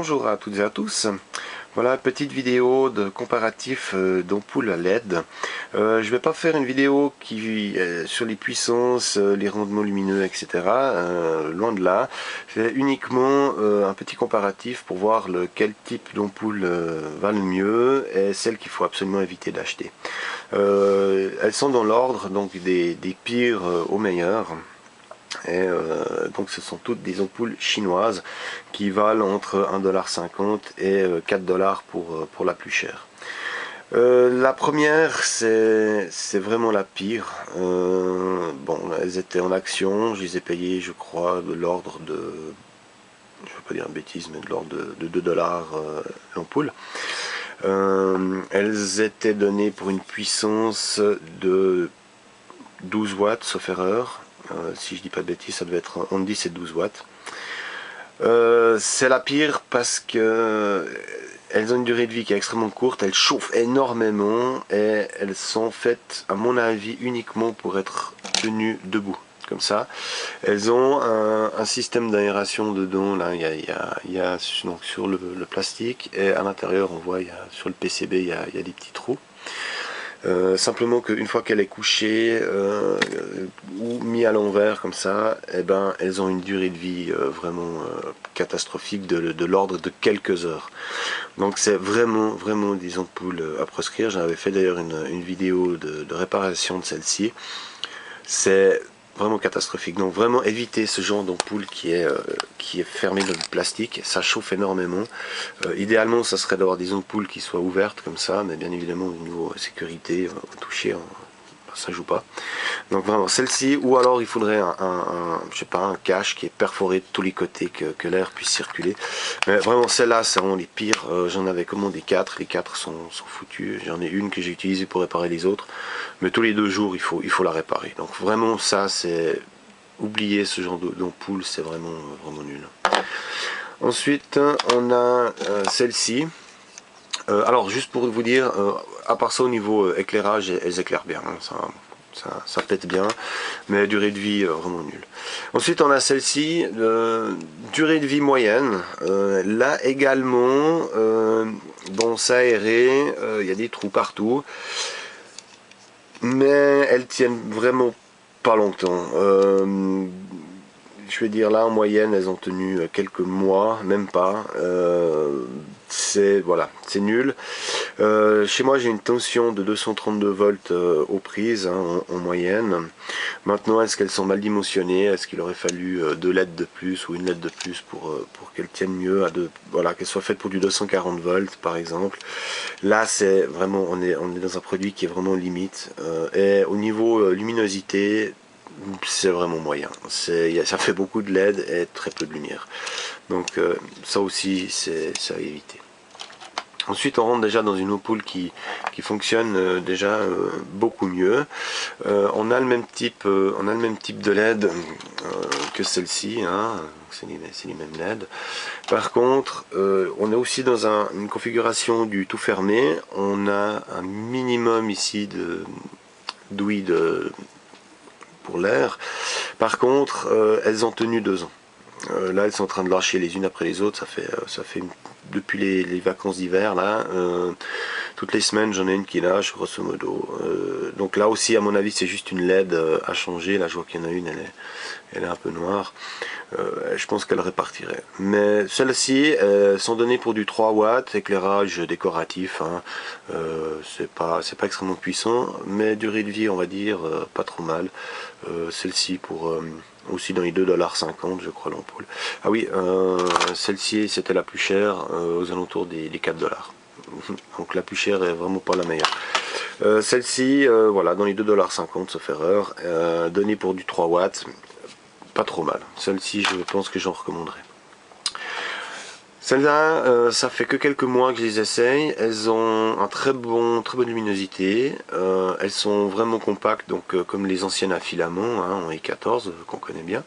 Bonjour à toutes et à tous. Voilà, petite vidéo de comparatif d'ampoules à LED. Je vais pas faire une vidéo qui sur les puissances, les rendements lumineux, etc. Loin de là. C'est uniquement un petit comparatif pour voir quel type d'ampoule va le mieux et celle qu'il faut absolument éviter d'acheter. Elles sont dans l'ordre donc des pires aux meilleurs. Et donc ce sont toutes des ampoules chinoises qui valent entre 1,50 $ et 4 $ pour la plus chère. La première, c'est vraiment la pire. Bon, elles étaient en action, je les ai payées, je crois, de l'ordre de, je ne veux pas dire une bêtise, mais de l'ordre de 2 $ l'ampoule. Elles étaient données pour une puissance de 12 watts, sauf erreur. Si je dis pas de bêtises, ça devait être entre 10 et 12 watts. C'est la pire parce que elles ont une durée de vie qui est extrêmement courte, elles chauffent énormément et elles sont faites, à mon avis, uniquement pour être tenues debout, comme ça. Elles ont un système d'aération dedans, là, il y a donc sur le plastique, et à l'intérieur, on voit, sur le PCB, il y a des petits trous. Simplement qu'une fois qu'elle est couchée ou mis à l'envers comme ça, eh ben, elles ont une durée de vie vraiment catastrophique de l'ordre de quelques heures. Donc c'est vraiment des ampoules à proscrire. J'avais fait d'ailleurs une vidéo de réparation de celle-ci. C'est vraiment catastrophique. Donc vraiment éviter ce genre d'ampoule qui est fermée dans le plastique. Ça chauffe énormément. Idéalement, ça serait d'avoir des ampoules qui soient ouvertes comme ça, mais bien évidemment au niveau sécurité, au toucher, ça joue pas. Donc vraiment celle-ci, ou alors il faudrait je sais pas, un cache qui est perforé de tous les côtés, que l'air puisse circuler. Mais vraiment celle-là, c'est vraiment les pires. J'en avais commandé 4, les 4 sont foutus. J'en ai une que j'ai utilisée pour réparer les autres, mais tous les 2 jours il faut la réparer. Donc vraiment ça, c'est oublier ce genre d'ampoule, c'est vraiment nul. Ensuite on a celle-ci. Alors juste pour vous dire, à part ça au niveau éclairage, elles éclairent bien, hein, ça pète bien, mais durée de vie vraiment nulle. Ensuite on a celle-ci, durée de vie moyenne. Là également, bon, ça aéré, il y a des trous partout, mais elles tiennent vraiment pas longtemps. Je vais dire là en moyenne elles ont tenu quelques mois, même pas. Voilà, c'est nul. Chez moi j'ai une tension de 232 volts aux prises, hein, en moyenne. Maintenant, est-ce qu'elles sont mal dimensionnées? Est-ce qu'il aurait fallu 2 LED de plus ou une LED de plus pour qu'elles tiennent mieux, voilà, qu'elles soient faites pour du 240 volts par exemple? Là c'est vraiment, on est dans un produit qui est vraiment limite, et au niveau luminosité, c'est vraiment moyen. Ça fait beaucoup de LED et très peu de lumière. Donc ça aussi, c'est à éviter. Ensuite, on rentre déjà dans une ampoule qui fonctionne déjà beaucoup mieux. On a le même type de LED que celle-ci, hein. C'est les mêmes LED. Par contre, on est aussi dans une configuration du tout fermé. On a un minimum ici d'ouïe pour l'air. Par contre, elles ont tenu 2 ans. Là, elles sont en train de lâcher les unes après les autres. Ça fait depuis les vacances d'hiver là. Toutes les semaines, j'en ai une qui lâche, grosso modo. Donc là aussi, à mon avis, c'est juste une LED à changer. Là, je vois qu'il y en a une, elle est un peu noire. Je pense qu'elle répartirait. Mais celles-ci sont données pour du 3 watts, éclairage décoratif, hein. C'est pas extrêmement puissant, mais durée de vie, on va dire, pas trop mal. Celle-ci pour aussi dans les 2,50 $, je crois, l'ampoule. Ah oui, celle-ci c'était la plus chère, aux alentours des 4 $. Donc la plus chère est vraiment pas la meilleure. Celle-ci, voilà, dans les 2,50 $, sauf erreur, donnée pour du 3 watts, pas trop mal. Celle-ci, je pense que j'en recommanderais. Celles-là, ça fait que quelques mois que je les essaye. Elles ont un très bonne luminosité. Elles sont vraiment compactes, donc comme les anciennes à filament, hein, en I14 qu'on connaît bien.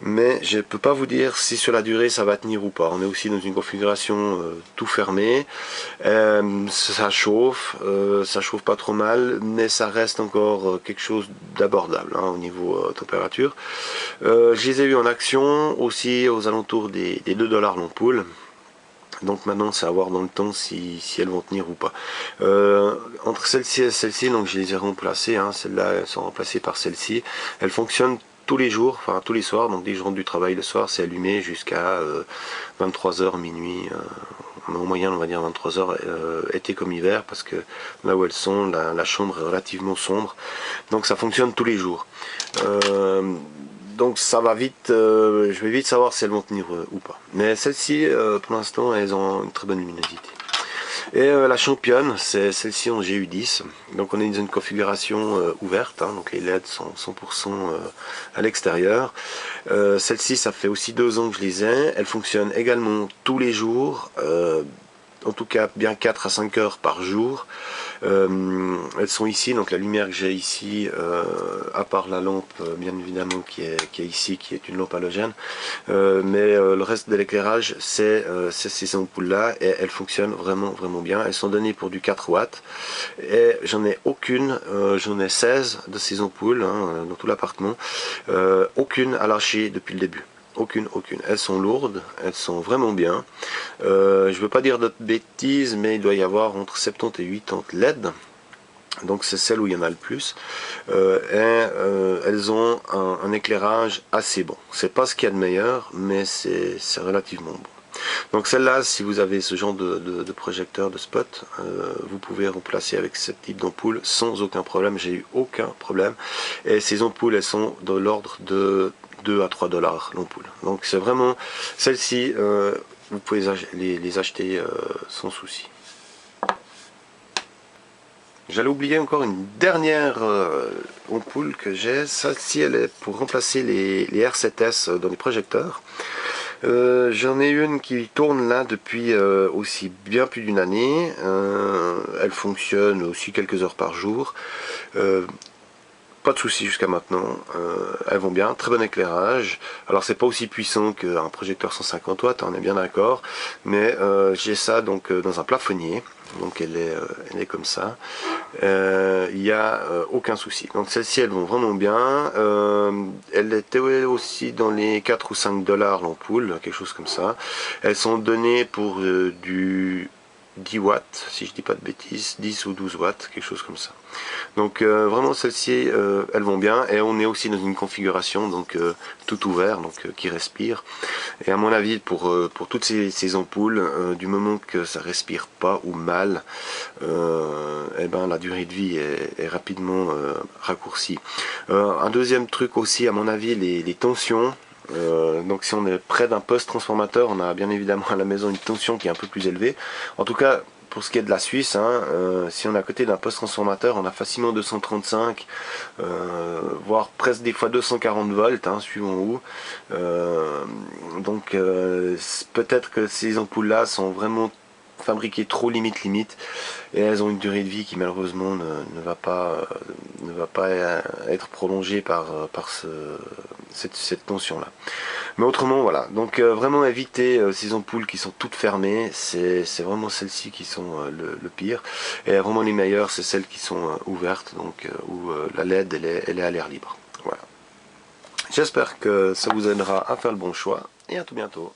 Mais je ne peux pas vous dire si sur la durée ça va tenir ou pas. On est aussi dans une configuration tout fermé. Ça chauffe pas trop mal, mais ça reste encore quelque chose d'abordable, hein, au niveau température. Je les ai eu en action aussi aux alentours des 2 $ l'ampoule. Donc maintenant c'est à voir dans le temps si elles vont tenir ou pas. Entre celle-ci et celle-ci, donc je les ai remplacées, hein, celles-là elles sont remplacées par celle-ci. Elles fonctionnent tous les jours, enfin tous les soirs, donc dès que je rentre du travail le soir, c'est allumé jusqu'à 23h, minuit, en moyenne on va dire 23h, été comme hiver, parce que là où elles sont, la chambre est relativement sombre, donc ça fonctionne tous les jours. Donc ça va vite, je vais vite savoir si elles vont tenir ou pas. Mais celles-ci, pour l'instant, elles ont une très bonne luminosité. Et la championne, c'est celle-ci en GU10. Donc on est dans une configuration ouverte, hein, donc les LED sont 100% à l'extérieur. Celle-ci, ça fait aussi 2 ans que je les ai. Elle fonctionne également tous les jours, en tout cas bien 4 à 5 heures par jour. Elles sont ici, donc la lumière que j'ai ici, à part la lampe bien évidemment qui est ici, qui est une lampe halogène, mais le reste de l'éclairage c'est ces ampoules là, et elles fonctionnent vraiment bien. Elles sont données pour du 4 watts et j'en ai aucune, j'en ai 16 de ces ampoules, hein, dans tout l'appartement, aucune à lâcher depuis le début. Aucune. Elles sont lourdes, elles sont vraiment bien. Je veux pas dire de bêtises, mais il doit y avoir entre 70 et 80 LED. Donc c'est celle où il y en a le plus. Elles ont un éclairage assez bon. C'est pas ce qu'il y a de meilleur, mais c'est relativement bon. Donc celle-là, si vous avez ce genre de projecteur, de spot, vous pouvez remplacer avec ce type d'ampoule sans aucun problème. J'ai eu aucun problème. Et ces ampoules, elles sont de l'ordre de 2 à 3 dollars l'ampoule. Donc c'est vraiment, celle-ci, vous pouvez les acheter sans souci. J'allais oublier encore une dernière ampoule que j'ai. Celle-ci, elle est pour remplacer les R7S dans les projecteurs. J'en ai une qui tourne là depuis aussi bien plus d'une année. Elle fonctionne aussi quelques heures par jour. Pas de soucis jusqu'à maintenant, elles vont bien, très bon éclairage. Alors c'est pas aussi puissant qu'un projecteur 150 watts, on est bien d'accord, mais j'ai ça donc dans un plafonnier, donc elle est comme ça. Il n'y a aucun souci. Donc celles-ci elles vont vraiment bien. Elle était aussi dans les 4 ou 5 dollars l'ampoule, quelque chose comme ça. Elles sont données pour du 10 watts, si je dis pas de bêtises, 10 ou 12 watts, quelque chose comme ça. Donc vraiment celles-ci, elles vont bien, et on est aussi dans une configuration donc tout ouvert, donc qui respire. Et à mon avis, pour toutes ces ampoules, du moment que ça respire pas ou mal, eh ben la durée de vie est rapidement raccourcie. Un deuxième truc aussi, à mon avis, les tensions. Donc si on est près d'un poste transformateur, on a bien évidemment à la maison une tension qui est un peu plus élevée. En tout cas, pour ce qui est de la Suisse, hein, si on est à côté d'un poste transformateur, on a facilement 235, voire presque des fois 240 volts, hein, suivant où. Donc peut-être que ces ampoules-là sont vraiment fabriquées trop limite, et elles ont une durée de vie qui malheureusement ne va pas être prolongée par cette tension là. Mais autrement voilà, donc vraiment éviter ces ampoules qui sont toutes fermées, c'est vraiment celles-ci qui sont le pire, et vraiment les meilleures c'est celles qui sont ouvertes, donc où la LED elle est à l'air libre. Voilà. J'espère que ça vous aidera à faire le bon choix, et à tout bientôt.